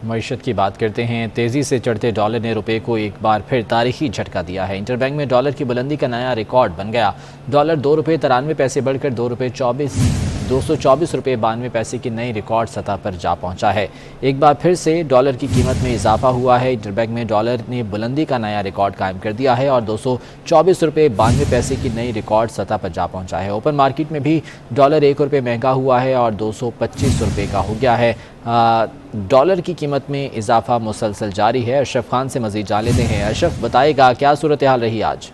معیشت کی بات کرتے ہیں۔ تیزی سے چڑھتے ڈالر نے روپے کو ایک بار پھر تاریخی جھٹکا دیا ہے۔ انٹر بینک میں ڈالر کی بلندی کا نیا ریکارڈ بن گیا۔ ڈالر ₹2.93 بڑھ کر ₹224.92 کی نئی ریکارڈ سطح پر جا پہنچا ہے۔ ایک بار پھر سے ڈالر کی قیمت میں اضافہ ہوا ہے۔ انٹر بینک میں ڈالر نے بلندی کا نیا ریکارڈ قائم کر دیا ہے اور ₹224.92 کی نئی ریکارڈ سطح پر جا پہنچا ہے۔ اوپن مارکیٹ میں بھی ڈالر ₹1 مہنگا ہوا ہے اور ₹225 کا ہو گیا ہے۔ ڈالر کی قیمت میں اضافہ مسلسل جاری ہے۔ اشرف خان سے مزید جان لیتے ہیں۔ اشرف بتائے گا کیا صورتحال رہی آج؟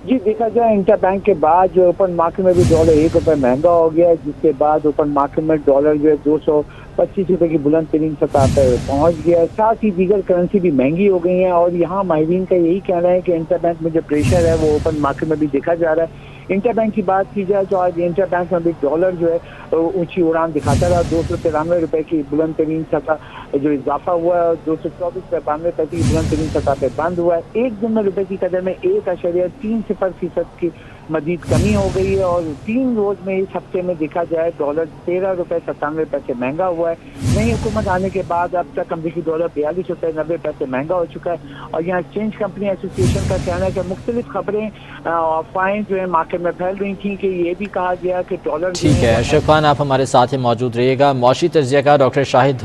جی دیکھا جائے انٹر بینک کے بعد جو اوپن مارکیٹ میں بھی ڈالر ₹1 مہنگا ہو گیا ہے، جس کے بعد اوپن مارکیٹ میں ڈالر جو ہے ₹225 کی بلند ترین سطح پر پہنچ گیا ہے۔ ساتھ ہی دیگر کرنسی بھی مہنگی ہو گئی ہیں اور یہاں ماہرین کا یہی کہنا ہے کہ انٹر بینک میں جو پریشر ہے وہ اوپن مارکیٹ میں بھی دیکھا جا رہا ہے۔ انٹر بینک کی بات کی جائے تو آج انٹر بینک میں بھی ڈالر جو ہے اونچی اڑان دکھاتا رہا۔ ₹293 کی بلند ترین سطح جو اضافہ ہوا ہے اور ₹224.92 کی بلند ترین سطح پہ بند ہوا ہے۔ ایک دن میں روپے کی قدر میں 1.30% کی مزید کمی ہو گئی ہے اور 3 روز میں اس ہفتے میں دیکھا جائے ڈالر ₹13.97 مہنگا ہوا ہے۔ نئی حکومت آنے کے بعد اب تک امریکی ڈالر ₹42.90 مہنگا ہو چکا ہے اور یہاں ایکسچینج کمپنی ایسوسی ایشن کا کہنا ہے کہ مختلف خبریں افواہیں جو ہے مارکیٹ میں پھیل رہی تھیں کہ یہ بھی کہا گیا کہ ڈالر ٹھیک ہے اشرف خان، آپ ہمارے ساتھ موجود رہیے گا۔ معاشی تجزیہ کار ڈاکٹر شاہد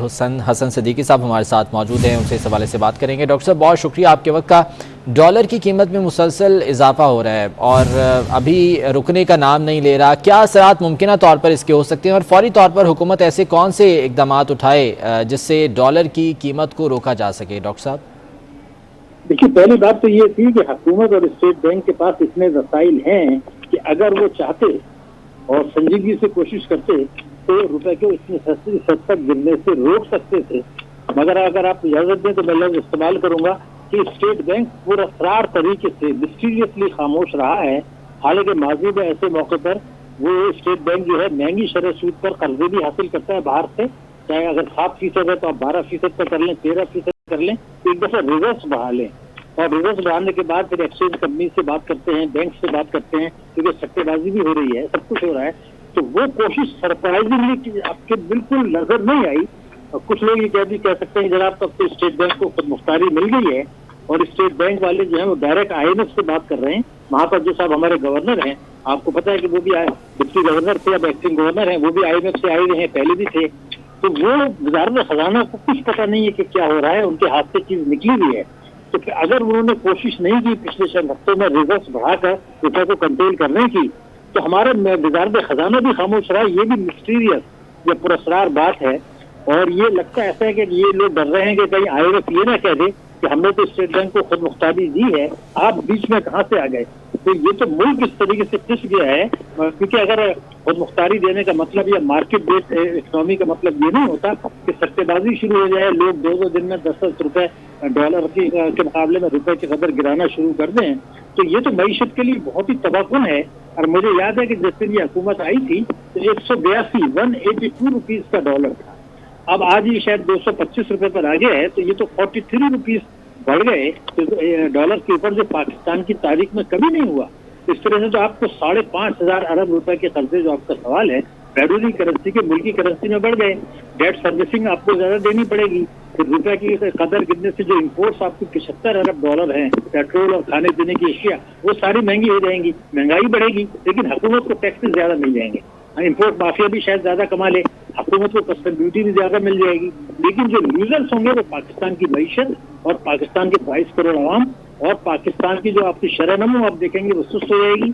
حسن صدیقی صاحب ہمارے ساتھ موجود ہیں، ان سے اس حوالے سے بات کریں گے۔ ڈاکٹر صاحب بہت شکریہ آپ کے وقت کا۔ ڈالر کی قیمت میں مسلسل اضافہ ہو رہا ہے اور ابھی رکنے کا نام نہیں لے رہا، کیا اثرات ممکنہ طور پر اس کے ہو سکتے ہیں اور فوری طور پر حکومت ایسے کون سے اقدامات اٹھائے جس سے ڈالر کی قیمت کو روکا جا سکے؟ ڈاکٹر صاحب دیکھیے، پہلی بات تو یہ تھی کہ حکومت اور اسٹیٹ بینک کے پاس اتنے وسائل ہیں کہ اگر وہ چاہتے اور سنجیدگی سے کوشش کرتے تو روپے کو اتنی سستی حد تک گرنے سے روک سکتے تھے، مگر اگر آپ اجازت دیں تو میں لفظ استعمال کروں گا کہ اسٹیٹ بینک پراسرار طریقے سے مسٹیریسلی خاموش رہا ہے۔ حالانکہ ماضی میں ایسے موقع پر وہ اسٹیٹ بینک جو ہے مہنگی شرح سود پر قرضے بھی حاصل کرتا ہے باہر سے، چاہے اگر 7% ہے تو آپ 12% پر کر لیں، 13% کر لیں، تو ایک دفعہ ریورس بڑھا لیں اور ریورس بڑھانے کے بعد پھر ایکسچینج کمپنی سے بات کرتے ہیں، بینک سے بات کرتے ہیں، کیونکہ سٹے بازی بھی ہو رہی ہے، سب کچھ ہو رہا ہے، تو وہ کوشش سرپرائزنگلی آپ کے بالکل نظر نہیں آئی۔ کچھ لوگ یہ کہہ سکتے ہیں جناب تب تو اسٹیٹ بینک کو خود مختاری مل گئی ہے اور اسٹیٹ بینک والے جو ہیں وہ ڈائریکٹ IMF سے بات کر رہے ہیں۔ وہاں پر جو صاحب ہمارے گورنر ہیں، آپ کو پتا ہے کہ وہ بھی ڈپٹی گورنر تھے، اب ایکٹنگ گورنر ہیں، وہ بھی IMF سے آئے ہوئے ہیں، پہلے بھی تھے، تو وہ وزارت خزانہ کو کچھ پتہ نہیں ہے کہ کیا ہو رہا ہے، ان کے ہاتھ سے چیز نکلی ہوئی ہے۔ تو اگر انہوں نے کوشش نہیں کی پچھلے چند ہفتوں میں ریورس بڑھا کر روپے کو کنٹرول کرنے کی، تو ہمارا وزارت خزانہ بھی خاموش رہا۔ یہ بھی مسٹیریس یا پراسرار بات ہے اور یہ لگتا ایسا ہے کہ یہ لوگ ڈر رہے ہیں کہ کہیں IMF یہ نہ کہہ دے کہ ہم نے تو اسٹیٹ بینک کو خود مختاری دی ہے، آپ بیچ میں کہاں سے آ گئے۔ تو یہ تو ملک اس طریقے سے پس گیا ہے، کیونکہ اگر خود مختاری دینے کا مطلب یا مارکیٹ بیس اکنامی کا مطلب یہ نہیں ہوتا کہ سٹے بازی شروع ہو جائے، لوگ 2 دن میں 10 روپے ڈالر کے مقابلے میں روپے کی قدر گرانا شروع کر دیں، تو یہ تو معیشت کے لیے بہت ہی تباہ کن ہے۔ اور مجھے یاد ہے کہ جس دن یہ حکومت آئی تھی تو 182 روپیز کا ڈالر تھا، اب آج یہ شاید 225 روپے پر آ گیا ہے، تو یہ تو 43 روپیز بڑھ گئے ڈالر کے اوپر، جو پاکستان کی تاریخ میں کبھی نہیں ہوا۔ اس طرح سے تو آپ کو 5,500 ارب روپے کے قرضے جو آپ کا سوال ہے بیرونی کرنسی کے ملکی کرنسی میں بڑھ گئے، ڈیٹ سروسنگ آپ کو زیادہ دینی پڑے گی، پھر روپے کی قدر گرنے سے جو امپورٹس آپ کی 75 ارب ڈالر ہیں، پیٹرول اور کھانے پینے کی اشیاء وہ ساری مہنگی ہو جائیں گی، مہنگائی بڑھے گی، لیکن حکومت کو ٹیکسز زیادہ مل جائیں گے، امپورٹ مافیا بھی شاید زیادہ کما لے، حکومت کو کسٹم ڈیوٹی بھی زیادہ مل جائے گی، لیکن جو لوزرز ہوں گے وہ پاکستان کی معیشت اور پاکستان کے 22 کروڑ عوام اور پاکستان کی جو آپ کی شرح نمو آپ دیکھیں گے وہ سست ہو جائے گی۔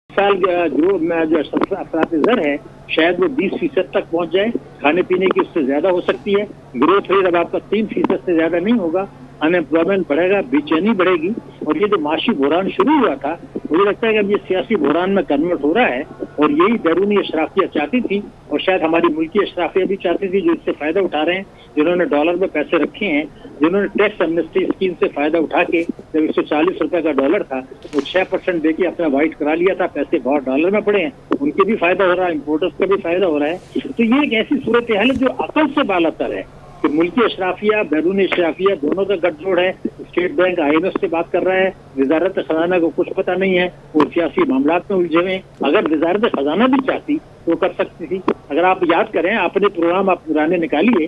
سال جو افراط زر ہے شاید وہ 20% تک پہنچ جائے، کھانے پینے کی اس سے زیادہ ہو سکتی ہے، گروتھ ریٹ اب آپ کا 3% سے زیادہ نہیں ہوگا، ان ایمپلائمنٹ بڑھے گا، بے چینی بڑھے گی، اور یہ جو معاشی بحران شروع ہوا تھا مجھے لگتا ہے کہ اب یہ سیاسی بحران میں کنورٹ ہو رہا ہے، اور یہی بیرونی اشرافیہ چاہتی تھی اور شاید ہماری ملکی اشرافیہ بھی چاہتی تھی جو اس سے فائدہ اٹھا رہے ہیں، جنہوں نے ڈالر میں پیسے رکھے ہیں، جنہوں نے ٹیکس ایمنسٹی اسکیم سے فائدہ اٹھا کے جب 140 روپے کا ڈالر تھا وہ 6% دے کے اپنا وائٹ کرا لیا تھا، پیسے بہت ڈالر میں پڑے ہیں، ان کے بھی فائدہ ہو رہا ہے، امپورٹرز کا بھی فائدہ ہو رہا ہے۔ تو یہ ایک ایسی صورتحال ہے جو عقل سے بالا تر ہے کہ ملکی اشرافیہ بیرونی اشرافیہ دونوں کا گٹھ جوڑ ہے، اسٹیٹ بینک IMF سے بات کر رہا ہے، وزارت خزانہ کو کچھ پتہ نہیں ہے، وہ سیاسی معاملات میں الجھے ہوئے ہیں۔ اگر وزارت خزانہ بھی چاہتی تو کر سکتی تھی۔ اگر آپ یاد کریں، اپنے پروگرام آپ پرانے نکالیے